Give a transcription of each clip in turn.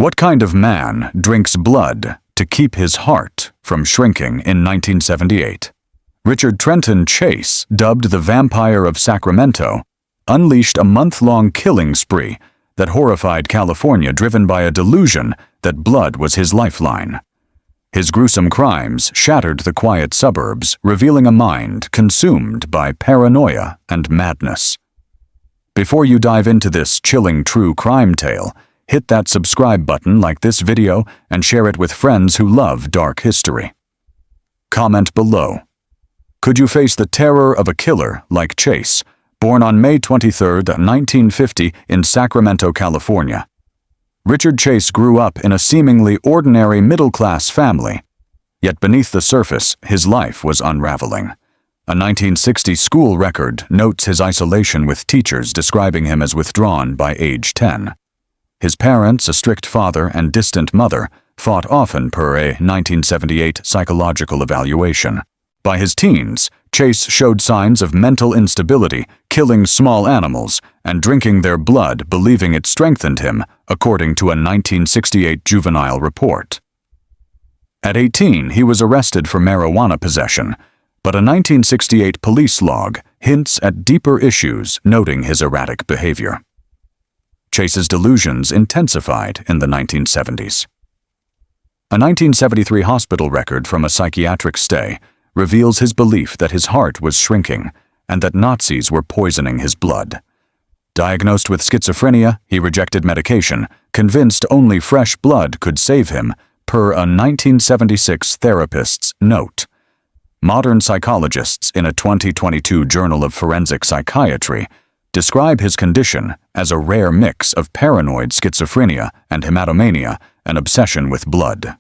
What kind of man drinks blood to keep his heart from shrinking in 1978? Richard Trenton Chase, dubbed the Vampire of Sacramento, unleashed a month-long killing spree that horrified California, driven by a delusion that blood was his lifeline. His gruesome crimes shattered the quiet suburbs, revealing a mind consumed by paranoia and madness. Before you dive into this chilling true crime tale, hit that subscribe button, like this video, and share it with friends who love dark history. Comment below. Could you face the terror of a killer like Chase, born on May 23, 1950 in Sacramento, California? Richard Chase grew up in a seemingly ordinary middle-class family, yet beneath the surface, his life was unraveling. A 1960 school record notes his isolation, with teachers describing him as withdrawn by age 10. His parents, a strict father and distant mother, fought often per a 1978 psychological evaluation. By his teens, Chase showed signs of mental instability, killing small animals and drinking their blood, believing it strengthened him, according to a 1968 juvenile report. At 18, he was arrested for marijuana possession, but a 1968 police log hints at deeper issues, noting his erratic behavior. Chase's delusions intensified in the 1970s. A 1973 hospital record from a psychiatric stay reveals his belief that his heart was shrinking and that Nazis were poisoning his blood. Diagnosed with schizophrenia, he rejected medication, convinced only fresh blood could save him, per a 1976 therapist's note. Modern psychologists in a 2022 Journal of Forensic Psychiatry describe his condition as a rare mix of paranoid schizophrenia and hematomania, an obsession with blood.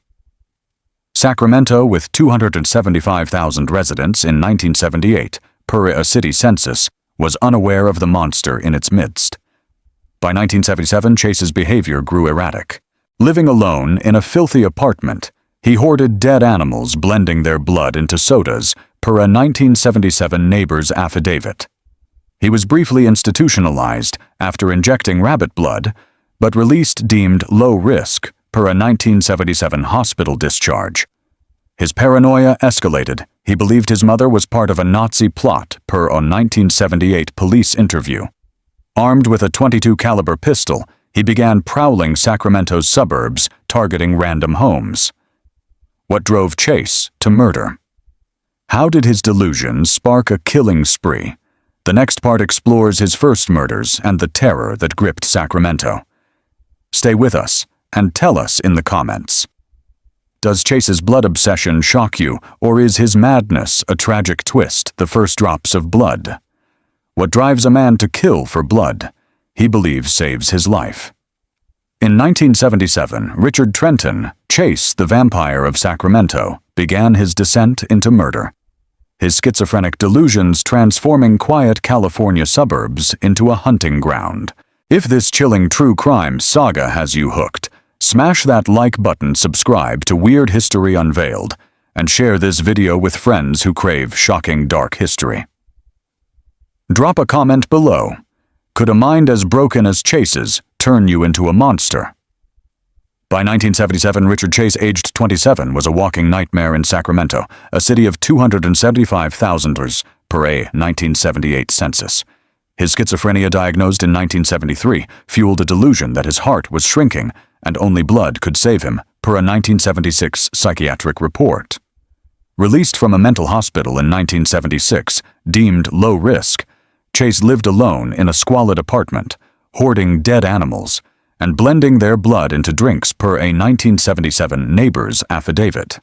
Sacramento, with 275,000 residents in 1978, per a city census, was unaware of the monster in its midst. By 1977, Chase's behavior grew erratic. Living alone in a filthy apartment, he hoarded dead animals, blending their blood into sodas, per a 1977 neighbor's affidavit. He was briefly institutionalized after injecting rabbit blood, but released deemed low risk, per a 1977 hospital discharge. His paranoia escalated. He believed his mother was part of a Nazi plot, per a 1978 police interview. Armed with a .22 caliber pistol, he began prowling Sacramento's suburbs, targeting random homes. What drove Chase to murder? How did his delusions spark a killing spree? The next part explores his first murders and the terror that gripped Sacramento. Stay with us and tell us in the comments. Does Chase's blood obsession shock you, or is his madness a tragic twist, the first drops of blood? What drives a man to kill for blood he believes saves his life? In 1977, Richard Trenton Chase, the Vampire of Sacramento, began his descent into murder. His schizophrenic delusions transforming quiet California suburbs into a hunting ground. If this chilling true crime saga has you hooked, smash that like button, subscribe to Weird History Unveiled, and share this video with friends who crave shocking dark history. Drop a comment below. Could a mind as broken as Chase's turn you into a monster? By 1977, Richard Chase, aged 27, was a walking nightmare in Sacramento, a city of 275,000 per a 1978 census. His schizophrenia, diagnosed in 1973, fueled a delusion that his heart was shrinking and only blood could save him, per a 1976 psychiatric report. Released from a mental hospital in 1976, deemed low risk, Chase lived alone in a squalid apartment, hoarding dead animals and blending their blood into drinks, per a 1977 neighbor's affidavit.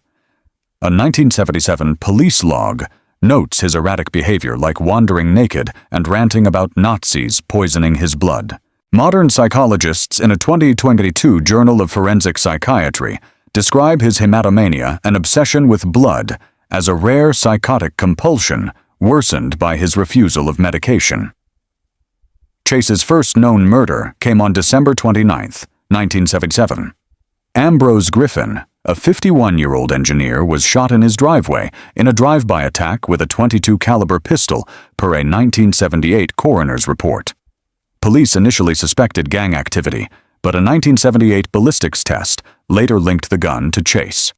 A 1977 police log notes his erratic behavior, like wandering naked and ranting about Nazis poisoning his blood. Modern psychologists in a 2022 Journal of Forensic Psychiatry describe his hematomania, an obsession with blood, as a rare psychotic compulsion worsened by his refusal of medication. Chase's first known murder came on December 29, 1977. Ambrose Griffin, a 51-year-old engineer, was shot in his driveway in a drive-by attack with a .22 caliber pistol, per a 1978 coroner's report. Police initially suspected gang activity, but a 1978 ballistics test later linked the gun to Chase.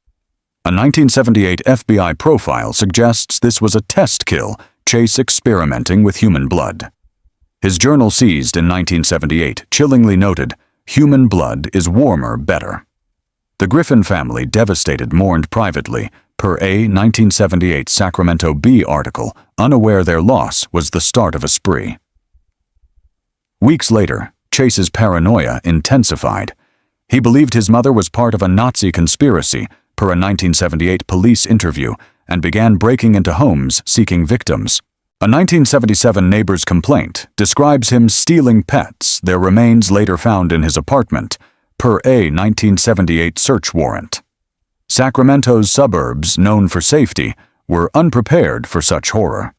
A 1978 FBI profile suggests this was a test kill, Chase experimenting with human blood. His journal seized in 1978 chillingly noted, "Human blood is warmer better." The Griffin family, devastated, mourned privately, per a 1978 Sacramento Bee article, unaware their loss was the start of a spree. Weeks later, Chase's paranoia intensified. He believed his mother was part of a Nazi conspiracy, per a 1978 police interview, and began breaking into homes seeking victims. A 1977 neighbor's complaint describes him stealing pets, their remains later found in his apartment, per a 1978 search warrant. Sacramento's suburbs, known for safety, were unprepared for such horror.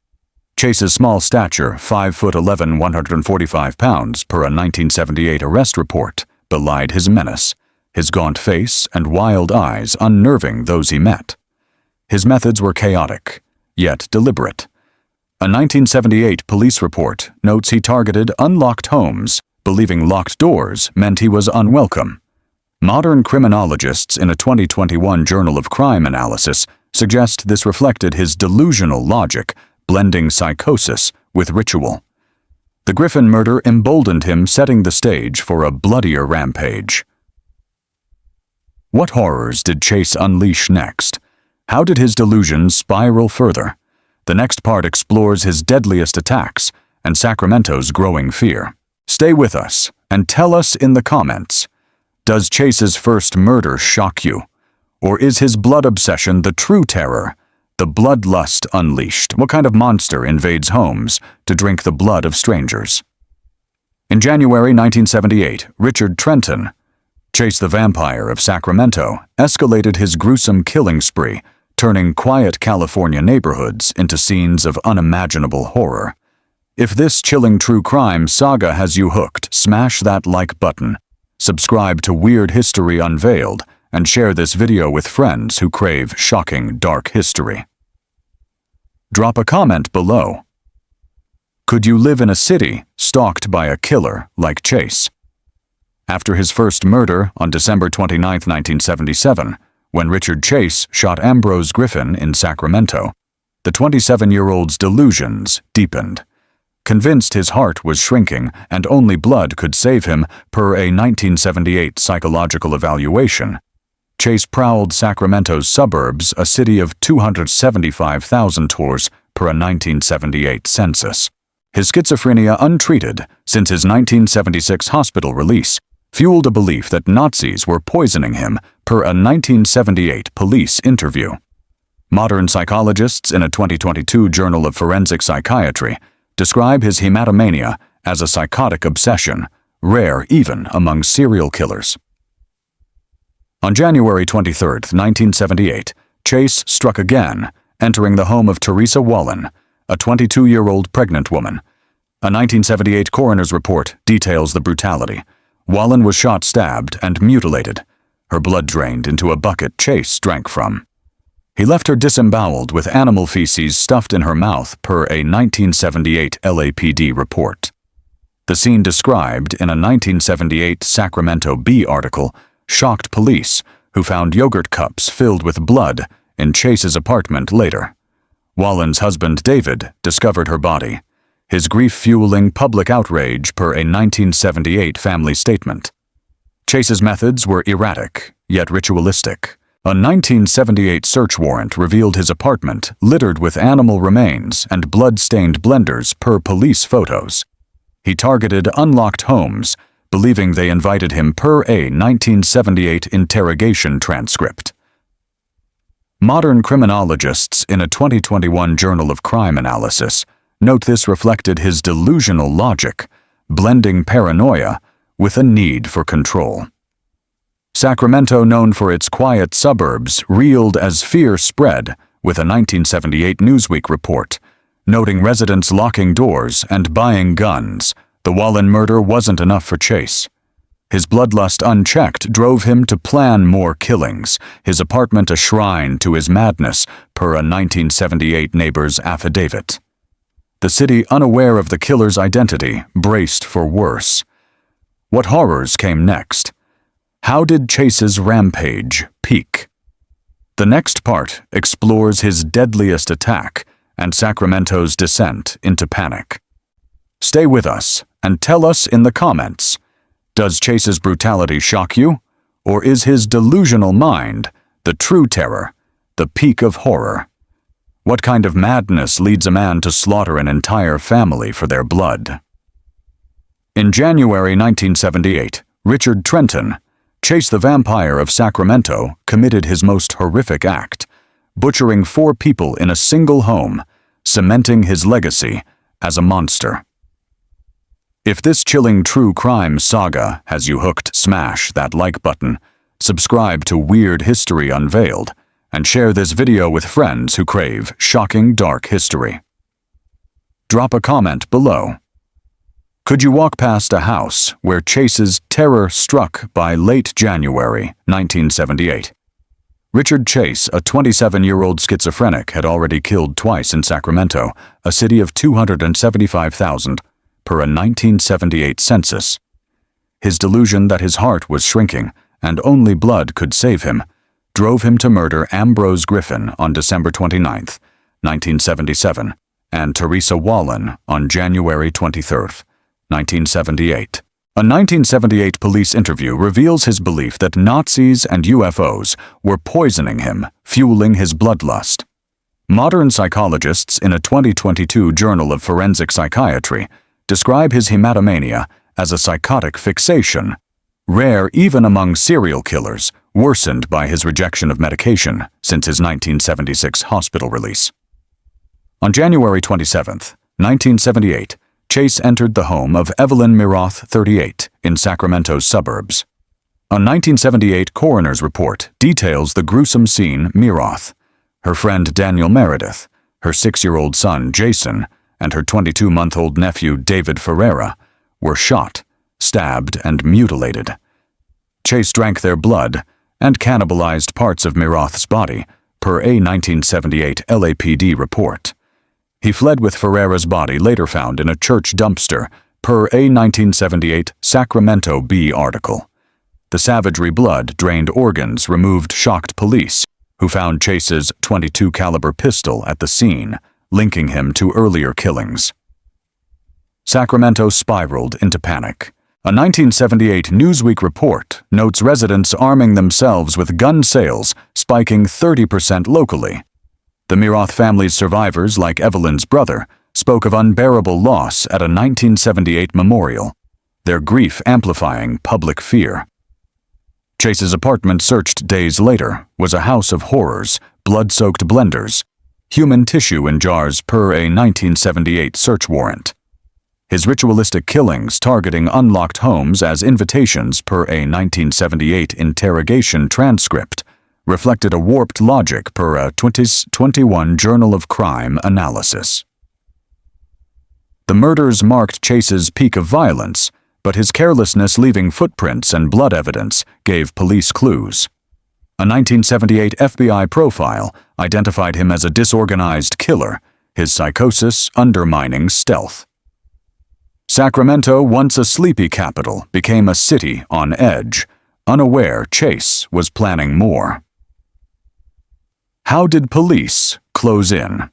Chase's small stature, 5'11", 145 pounds, per a 1978 arrest report, belied his menace, his gaunt face and wild eyes unnerving those he met. His methods were chaotic, yet deliberate. A 1978 police report notes he targeted unlocked homes, believing locked doors meant he was unwelcome. Modern criminologists in a 2021 Journal of Crime Analysis suggest this reflected his delusional logic, blending psychosis with ritual. The Griffin murder emboldened him, setting the stage for a bloodier rampage. What horrors did Chase unleash next? How did his delusions spiral further? The next part explores his deadliest attacks and Sacramento's growing fear. Stay with us and tell us in the comments, does Chase's first murder shock you? Or is his blood obsession the true terror? The bloodlust unleashed. What kind of monster invades homes to drink the blood of strangers? In January 1978, Richard Trenton, Chase the Vampire of Sacramento, escalated his gruesome killing spree, turning quiet California neighborhoods into scenes of unimaginable horror. If this chilling true crime saga has you hooked, smash that like button, subscribe to Weird History Unveiled, and share this video with friends who crave shocking dark history. Drop a comment below. Could you live in a city stalked by a killer like Chase? After his first murder on December 29, 1977, when Richard Chase shot Ambrose Griffin in Sacramento, the 27-year-old's delusions deepened. Convinced his heart was shrinking and only blood could save him, per a 1978 psychological evaluation, Chase prowled Sacramento's suburbs, a city of 275,000 tours per a 1978 census. His schizophrenia, untreated since his 1976 hospital release, fueled a belief that Nazis were poisoning him, per a 1978 police interview. Modern psychologists in a 2022 Journal of Forensic Psychiatry describe his hematomania as a psychotic obsession, rare even among serial killers. On January 23, 1978, Chase struck again, entering the home of Teresa Wallen, a 22-year-old pregnant woman. A 1978 coroner's report details the brutality. Wallen was shot, stabbed, and mutilated. Her blood drained into a bucket Chase drank from. He left her disemboweled with animal feces stuffed in her mouth, per a 1978 LAPD report. The scene described in a 1978 Sacramento Bee article shocked police, who found yogurt cups filled with blood in Chase's apartment later. Wallen's husband, David, discovered her body, his grief fueling public outrage, per a 1978 family statement. Chase's methods were erratic, yet ritualistic. A 1978 search warrant revealed his apartment littered with animal remains and blood-stained blenders, per police photos. He targeted unlocked homes, believing they invited him, per a 1978 interrogation transcript. Modern criminologists in a 2021 Journal of Crime Analysis note this reflected his delusional logic, blending paranoia with a need for control. Sacramento, known for its quiet suburbs, reeled as fear spread, with a 1978 Newsweek report noting residents locking doors and buying guns. The Wallen murder wasn't enough for Chase. His bloodlust, unchecked, drove him to plan more killings, his apartment a shrine to his madness, per a 1978 neighbor's affidavit. The city, unaware of the killer's identity, braced for worse. What horrors came next? How did Chase's rampage peak? The next part explores his deadliest attack and Sacramento's descent into panic. Stay with us and tell us in the comments, does Chase's brutality shock you, or is his delusional mind the true terror, the peak of horror? What kind of madness leads a man to slaughter an entire family for their blood? In January 1978, Richard Trenton, Chase the Vampire of Sacramento, committed his most horrific act, butchering 4 people in a single home, cementing his legacy as a monster. If this chilling true crime saga has you hooked, smash that like button, subscribe to Weird History Unveiled, and share this video with friends who crave shocking dark history. Drop a comment below. Could you walk past a house where Chase's terror struck by late January 1978? Richard Chase, a 27-year-old schizophrenic, had already killed twice in Sacramento, a city of 275,000 per a 1978 census. His delusion that his heart was shrinking and only blood could save him drove him to murder Ambrose Griffin on December 29, 1977, and Teresa Wallen on January 23, 1978. A 1978 police interview reveals his belief that Nazis and UFOs were poisoning him, fueling his bloodlust. Modern psychologists in a 2022 Journal of Forensic Psychiatry describe his hematomania as a psychotic fixation, rare even among serial killers, worsened by his rejection of medication since his 1976 hospital release. On January 27, 1978, Chase entered the home of Evelyn Miroth, 38, in Sacramento's suburbs. A 1978 coroner's report details the gruesome scene. Miroth, her friend Daniel Meredith, her 6-year-old son Jason, and her 22-month-old nephew David Ferreira were shot, stabbed, and mutilated. Chase drank their blood and cannibalized parts of Miroth's body, per a 1978 LAPD report. He fled with Ferreira's body later found in a church dumpster, per a 1978 Sacramento Bee article. The savagery blood drained organs removed shocked police, who found Chase's .22 caliber pistol at the scene, linking him to earlier killings. Sacramento spiraled into panic. A 1978 Newsweek report notes residents arming themselves with gun sales spiking 30% locally. The Miroth family's survivors, like Evelyn's brother, spoke of unbearable loss at a 1978 memorial, their grief amplifying public fear. Chase's apartment, searched days later, was a house of horrors, blood-soaked blenders, human tissue in jars per a 1978 search warrant. His ritualistic killings targeting unlocked homes as invitations per a 1978 interrogation transcript reflected a warped logic per a 2021 Journal of Crime analysis. The murders marked Chase's peak of violence, but his carelessness leaving footprints and blood evidence gave police clues. A 1978 FBI profile identified him as a disorganized killer, his psychosis undermining stealth. Sacramento, once a sleepy capital, became a city on edge, unaware Chase was planning more. How did police close in?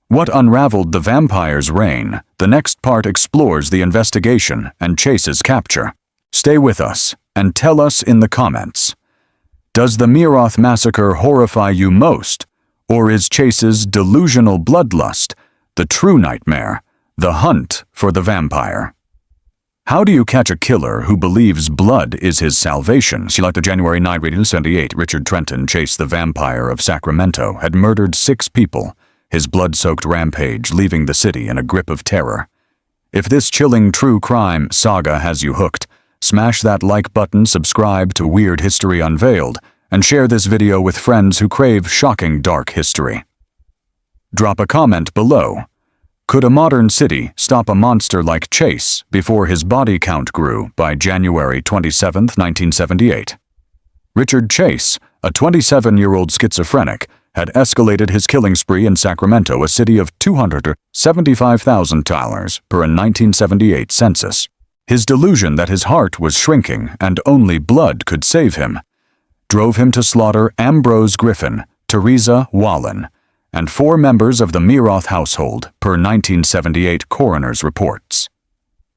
What unraveled the vampire's reign? The next part explores the investigation and Chase's capture. Stay with us and tell us in the comments. Does the Miroth massacre horrify you most, or is Chase's delusional bloodlust the true nightmare, the hunt for the vampire? How do you catch a killer who believes blood is his salvation? Like the January 9, 1978, Richard Trenton, Chase the Vampire of Sacramento, had murdered 6 people, his blood-soaked rampage leaving the city in a grip of terror. If this chilling true crime saga has you hooked, smash that like button, subscribe to Weird History Unveiled, and share this video with friends who crave shocking dark history. Drop a comment below. Could a modern city stop a monster like Chase before his body count grew by January 27, 1978? Richard Chase, a 27-year-old schizophrenic, had escalated his killing spree in Sacramento, a city of $275,000 per a 1978 census. His delusion that his heart was shrinking and only blood could save him drove him to slaughter Ambrose Griffin, Teresa Wallen, and 4 members of the Meroth household, per 1978 coroner's reports.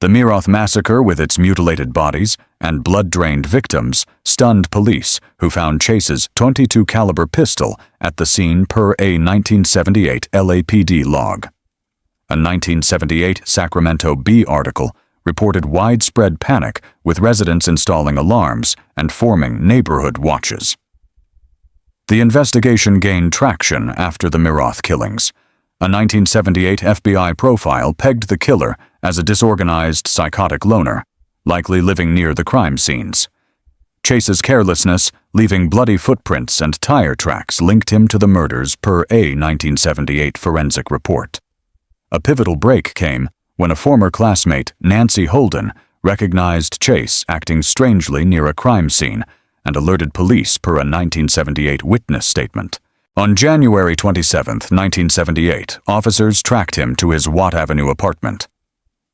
The Meroth massacre, with its mutilated bodies and blood-drained victims, stunned police, who found Chase's .22 caliber pistol at the scene, per a 1978 LAPD log. A 1978 Sacramento Bee article reported widespread panic, with residents installing alarms and forming neighborhood watches. The investigation gained traction after the Meroth killings. A 1978 FBI profile pegged the killer as a disorganized, psychotic loner, likely living near the crime scenes. Chase's carelessness, leaving bloody footprints and tire tracks, linked him to the murders, per a 1978 forensic report. A pivotal break came when a former classmate, Nancy Holden, recognized Chase acting strangely near a crime scene and alerted police, per a 1978 witness statement. On January 27, 1978, officers tracked him to his Watt Avenue apartment.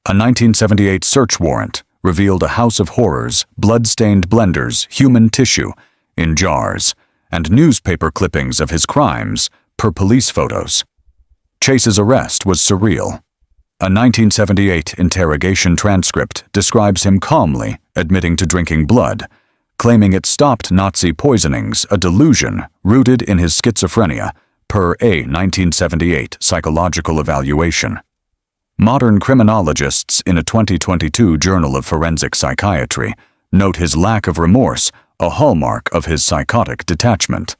A 1978 search warrant revealed a house of horrors, blood-stained blenders, human tissue in jars, and newspaper clippings of his crimes, per police photos. Chase's arrest was surreal. A 1978 interrogation transcript describes him calmly admitting to drinking blood, claiming it stopped Nazi poisonings, a delusion rooted in his schizophrenia, per a 1978 psychological evaluation. Modern criminologists in a 2022 Journal of Forensic Psychiatry note his lack of remorse, a hallmark of his psychotic detachment.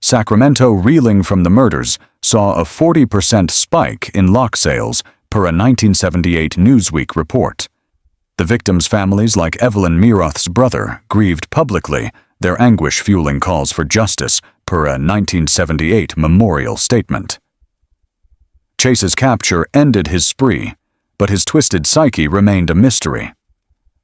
Sacramento, reeling from the murders, saw a 40% spike in lock sales, per a 1978 Newsweek report. The victims' families, like Evelyn Meroth's brother, grieved publicly, their anguish fueling calls for justice, per a 1978 memorial statement. Chase's capture ended his spree, but his twisted psyche remained a mystery.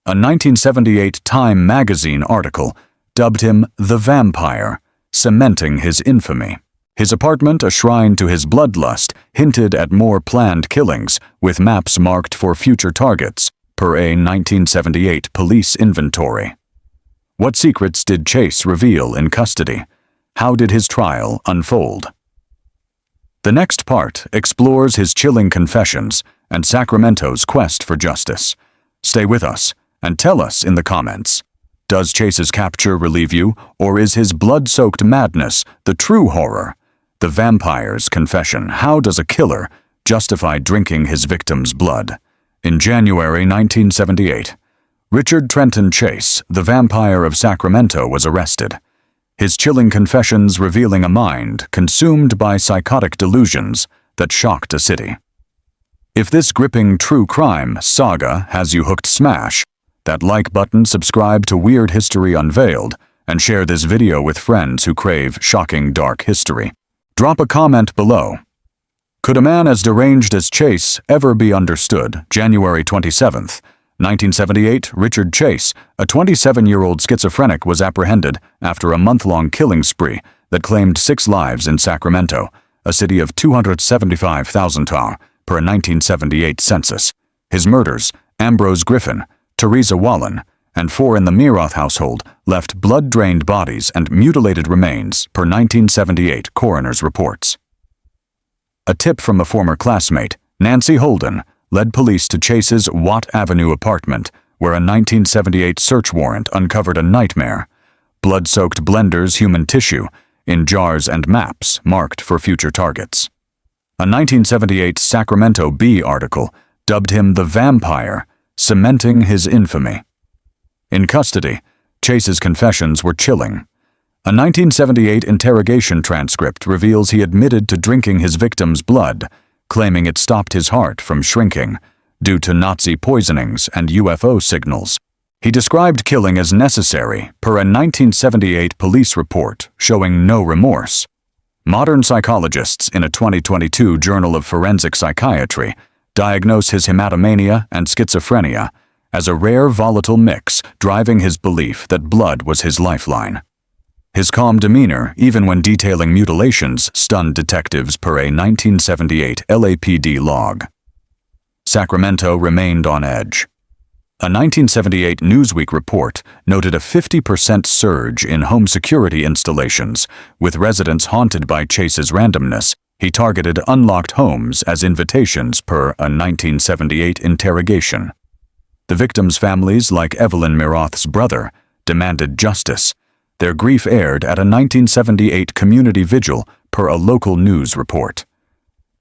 A 1978 Time magazine article dubbed him the Vampire, cementing his infamy. His apartment, a shrine to his bloodlust, hinted at more planned killings, with maps marked for future targets, per a 1978 police inventory. What secrets did Chase reveal in custody? How did his trial unfold? The next part explores his chilling confessions and Sacramento's quest for justice. Stay with us and tell us in the comments. Does Chase's capture relieve you, or is his blood-soaked madness the true horror? The Vampire's confession. How does a killer justify drinking his victim's blood? In January 1978, Richard Trenton Chase, the Vampire of Sacramento, was arrested. His chilling confessions revealing a mind consumed by psychotic delusions that shocked a city. If this gripping true crime saga has you hooked, smash that like button, subscribe to Weird History Unveiled, and share this video with friends who crave shocking dark history. Drop a comment below. Could a man as deranged as Chase ever be understood? January 27, 1978, Richard Chase, a 27-year-old schizophrenic, was apprehended after a month-long killing spree that claimed 6 lives in Sacramento, a city of 275,000 per a 1978 census. His murders, Ambrose Griffin, Teresa Wallen, and 4 in the Meroth household, left blood-drained bodies and mutilated remains, per 1978 coroner's reports. A tip from a former classmate, Nancy Holden, led police to Chase's Watt Avenue apartment, where a 1978 search warrant uncovered a nightmare: blood-soaked blenders, human tissue in jars, and maps marked for future targets. A 1978 Sacramento Bee article dubbed him the Vampire, cementing his infamy. In custody, Chase's confessions were chilling. A 1978 interrogation transcript reveals he admitted to drinking his victim's blood, claiming it stopped his heart from shrinking due to Nazi poisonings and UFO signals. He described killing as necessary, per a 1978 police report showing no remorse. Modern psychologists in a 2022 Journal of Forensic Psychiatry diagnose his hematomania and schizophrenia as a rare volatile mix, driving his belief that blood was his lifeline. His calm demeanor, even when detailing mutilations, stunned detectives, per a 1978 LAPD log. Sacramento remained on edge. A 1978 Newsweek report noted a 50% surge in home security installations, with residents haunted by Chase's randomness. He targeted unlocked homes as invitations per a 1978 interrogation. The victims' families, like Evelyn Miroth's brother, demanded justice. Their grief aired at a 1978 community vigil per a local news report.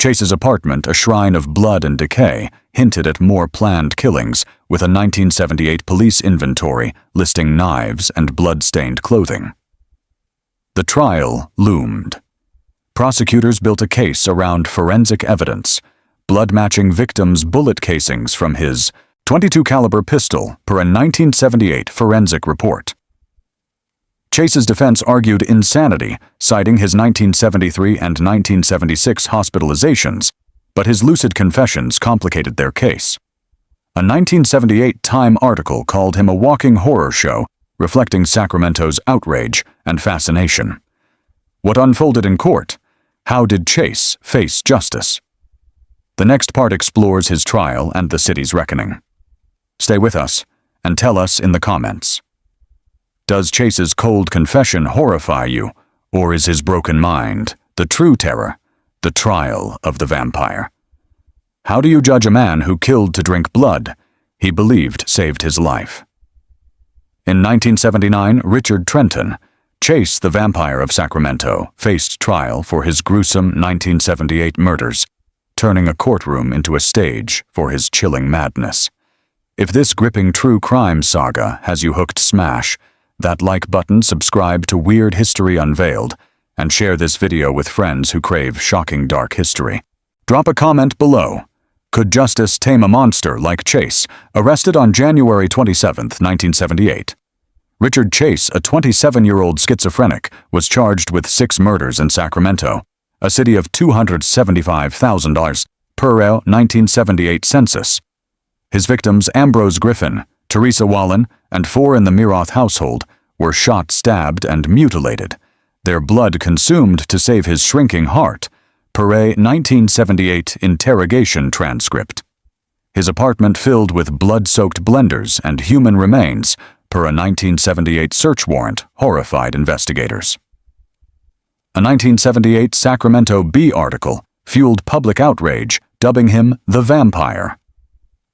Chase's apartment, a shrine of blood and decay, hinted at more planned killings, with a 1978 police inventory listing knives and blood-stained clothing. The trial loomed. Prosecutors built a case around forensic evidence, blood-matching victims' bullet casings from his .22 caliber pistol per a 1978 forensic report. Chase's defense argued insanity, citing his 1973 and 1976 hospitalizations, but his lucid confessions complicated their case. A 1978 Time article called him a walking horror show, reflecting Sacramento's outrage and fascination. What unfolded in court? How did Chase face justice? The next part explores his trial and the city's reckoning. Stay with us and tell us in the comments. Does Chase's cold confession horrify you, or is his broken mind the true terror, the trial of the vampire? How do you judge a man who killed to drink blood he believed saved his life? In 1979, Richard Trenton, Chase the Vampire of Sacramento, faced trial for his gruesome 1978 murders, turning a courtroom into a stage for his chilling madness. If this gripping true crime saga has you hooked, smash that like button, subscribe to Weird History Unveiled, and share this video with friends who crave shocking dark history. Drop a comment below. Could justice tame a monster like Chase, arrested on January 27, 1978? Richard Chase, a 27-year-old schizophrenic, was charged with 6 murders in Sacramento, a city of 275,000 per a 1978 census. His victims, Ambrose Griffin, Teresa Wallen, and 4 in the Miroth household, were shot, stabbed, and mutilated, their blood consumed to save his shrinking heart, per a 1978 interrogation transcript. His apartment filled with blood-soaked blenders and human remains, per a 1978 search warrant horrified investigators. A 1978 Sacramento Bee article fueled public outrage, dubbing him the Vampire.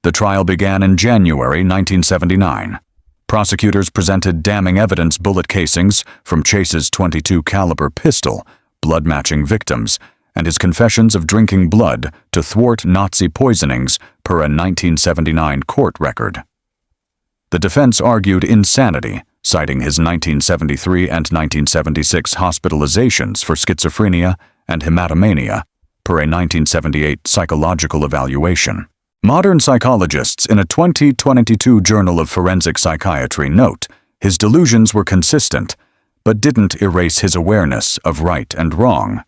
The trial began in January 1979. Prosecutors presented damning evidence: bullet casings from Chase's .22 caliber pistol, blood-matching victims, and his confessions of drinking blood to thwart Nazi poisonings per a 1979 court record. The defense argued insanity, citing his 1973 and 1976 hospitalizations for schizophrenia and hematomania per a 1978 psychological evaluation. Modern psychologists in a 2022 Journal of Forensic Psychiatry note his delusions were consistent, but didn't erase his awareness of right and wrong.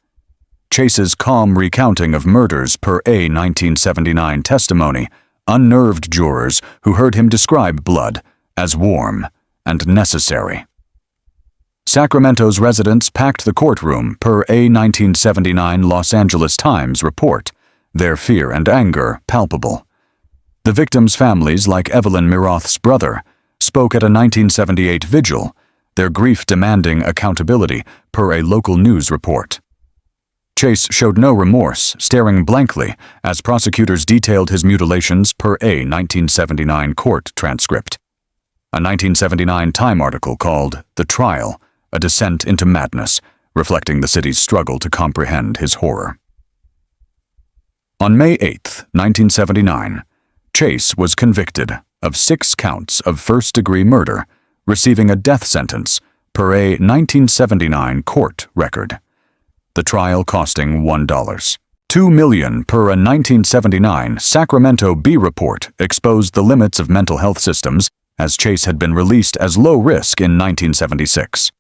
Chase's calm recounting of murders per a 1979 testimony unnerved jurors who heard him describe blood as warm and necessary. Sacramento's residents packed the courtroom per a 1979 Los Angeles Times report, their fear and anger palpable. The victims' families, like Evelyn Miroth's brother, spoke at a 1978 vigil, their grief demanding accountability per a local news report. Chase showed no remorse, staring blankly as prosecutors detailed his mutilations per a 1979 court transcript. A 1979 Time article called The Trial, a descent into madness, reflecting the city's struggle to comprehend his horror. On May 8, 1979, Chase was convicted of 6 counts of first-degree murder, receiving a death sentence per a 1979 court record. The trial costing $1.2 million per a 1979 Sacramento Bee report exposed the limits of mental health systems, as Chase had been released as low risk in 1976.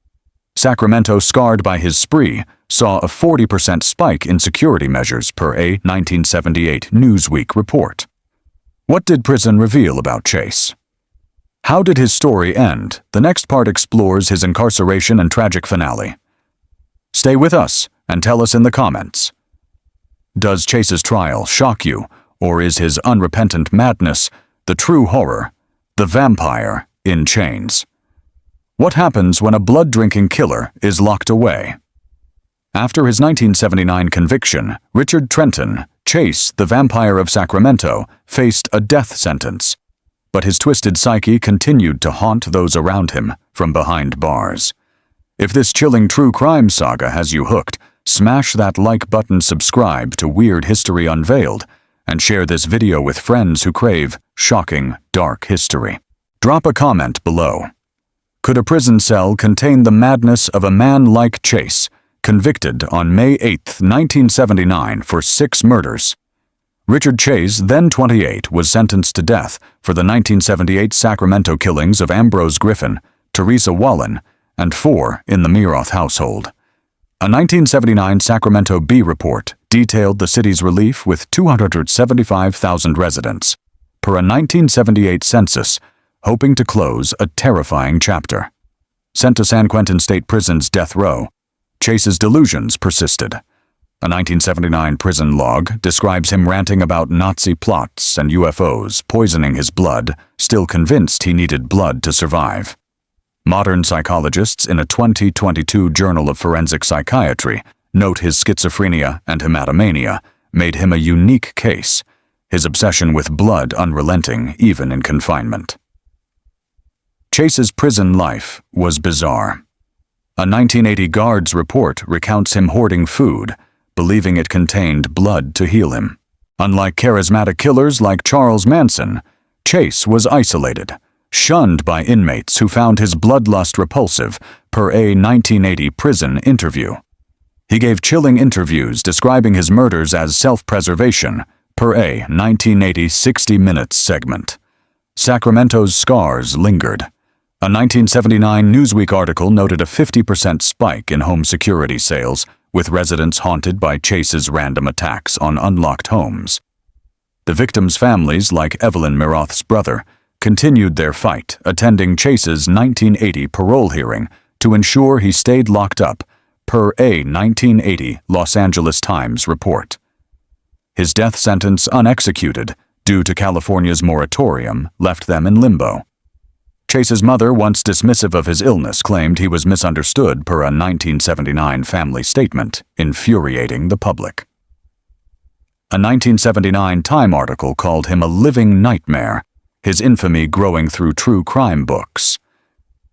Sacramento, scarred by his spree, saw a 40% spike in security measures per a 1978 Newsweek report. What did prison reveal about Chase? How did his story end? The next part explores his incarceration and tragic finale. Stay with us and tell us in the comments. Does Chase's trial shock you, or is his unrepentant madness the true horror, The Vampire in Chains. What happens when a blood-drinking killer is locked away? After his 1979 conviction, Richard Trenton, Chase, the Vampire of Sacramento, faced a death sentence. But his twisted psyche continued to haunt those around him from behind bars. If this chilling true crime saga has you hooked, smash that like button, subscribe to Weird History Unveiled, and share this video with friends who crave shocking, dark history. Drop a comment below. Could a prison cell contain the madness of a man like Chase, convicted on May 8, 1979 for 6 murders? Richard Chase, then 28, was sentenced to death for the 1978 Sacramento killings of Ambrose Griffin, Teresa Wallin, and 4 in the Meroth household. A 1979 Sacramento Bee report detailed the city's relief with 275,000 residents, per a 1978 census, hoping to close a terrifying chapter. Sent to San Quentin State Prison's death row, Chase's delusions persisted. A 1979 prison log describes him ranting about Nazi plots and UFOs poisoning his blood, still convinced he needed blood to survive. Modern psychologists in a 2022 Journal of Forensic Psychiatry note his schizophrenia and hematomania made him a unique case, his obsession with blood unrelenting even in confinement. Chase's prison life was bizarre. A 1980 Guards report recounts him hoarding food, believing it contained blood to heal him. Unlike charismatic killers like Charles Manson, Chase was isolated, shunned by inmates who found his bloodlust repulsive, per a 1980 prison interview. He gave chilling interviews describing his murders as self-preservation, per a 1980 60 Minutes segment. Sacramento's scars lingered. A 1979 Newsweek article noted a 50% spike in home security sales, with residents haunted by Chase's random attacks on unlocked homes. The victims' families, like Evelyn Meroth's brother, continued their fight, attending Chase's 1980 parole hearing to ensure he stayed locked up, per a 1980 Los Angeles Times report. His death sentence unexecuted due to California's moratorium left them in limbo. Chase's mother, once dismissive of his illness, claimed he was misunderstood per a 1979 family statement, infuriating the public. A 1979 Time article called him a living nightmare, his infamy growing through true crime books.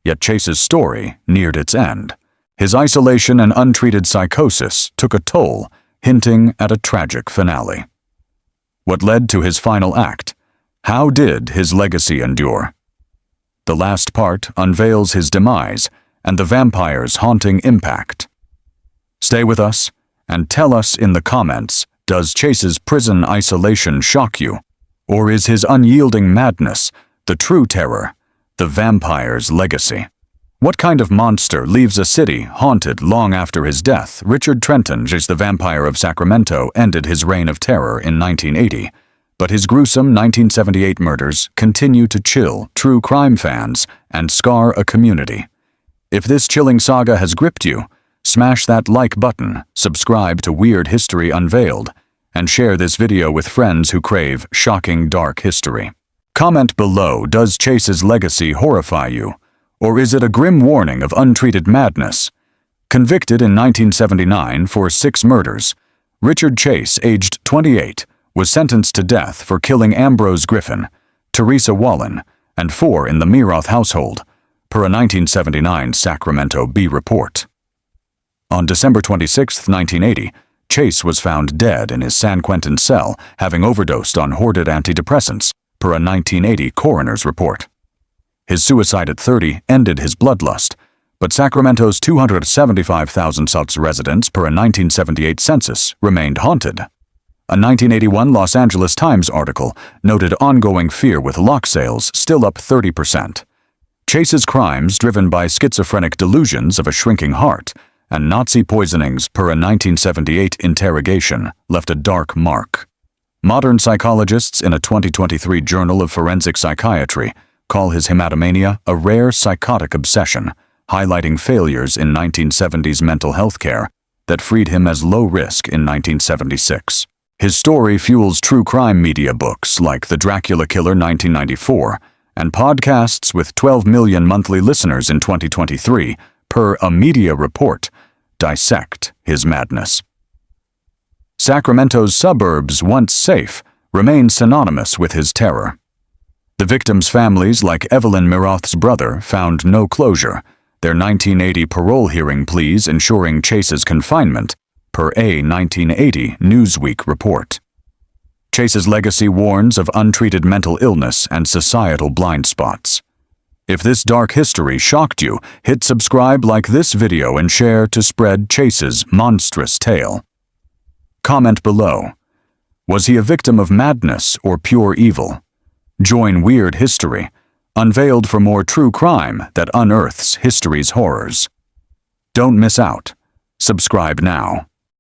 Yet Chase's story neared its end. His isolation and untreated psychosis took a toll, hinting at a tragic finale. What led to his final act? How did his legacy endure? The last part unveils his demise and the vampire's haunting impact. Stay with us and tell us in the comments, does Chase's prison isolation shock you? Or is his unyielding madness the true terror, the vampire's legacy? What kind of monster leaves a city haunted long after his death? Richard Trenton, Chase the Vampire of Sacramento, ended his reign of terror in 1980. But his gruesome 1978 murders continue to chill true crime fans and scar a community. If this chilling saga has gripped you, smash that like button, subscribe to Weird History Unveiled, and share this video with friends who crave shocking dark history. Comment below, does Chase's legacy horrify you? Or is it a grim warning of untreated madness? Convicted in 1979 for 6 murders, Richard Chase, aged 28, was sentenced to death for killing Ambrose Griffin, Teresa Wallin, and 4 in the Meroth household, per a 1979 Sacramento Bee report. On December 26, 1980, Chase was found dead in his San Quentin cell, having overdosed on hoarded antidepressants, per a 1980 coroner's report. His suicide at 30 ended his bloodlust, but Sacramento's 275,000 such residents, per a 1978 census, remained haunted. A 1981 Los Angeles Times article noted ongoing fear with lock sales still up 30%. Chase's crimes, driven by schizophrenic delusions of a shrinking heart, and Nazi poisonings per a 1978 interrogation, left a dark mark. Modern psychologists in a 2023 Journal of Forensic Psychiatry call his hematomania a rare psychotic obsession, highlighting failures in 1970s mental health care that freed him as low risk in 1976. His story fuels true crime media books like The Dracula Killer 1994 and podcasts with 12 million monthly listeners in 2023, per a media report, dissect his madness. Sacramento's suburbs, once safe, remain synonymous with his terror. The victims' families, like Evelyn Miroth's brother, found no closure, their 1980 parole hearing pleas ensuring Chase's confinement, per a 1980 Newsweek report. Chase's legacy warns of untreated mental illness and societal blind spots. If this dark history shocked you, hit subscribe, like this video, and share to spread Chase's monstrous tale. Comment below. Was he a victim of madness or pure evil? Join Weird History, unveiled for more true crime that unearths history's horrors. Don't miss out. Subscribe now.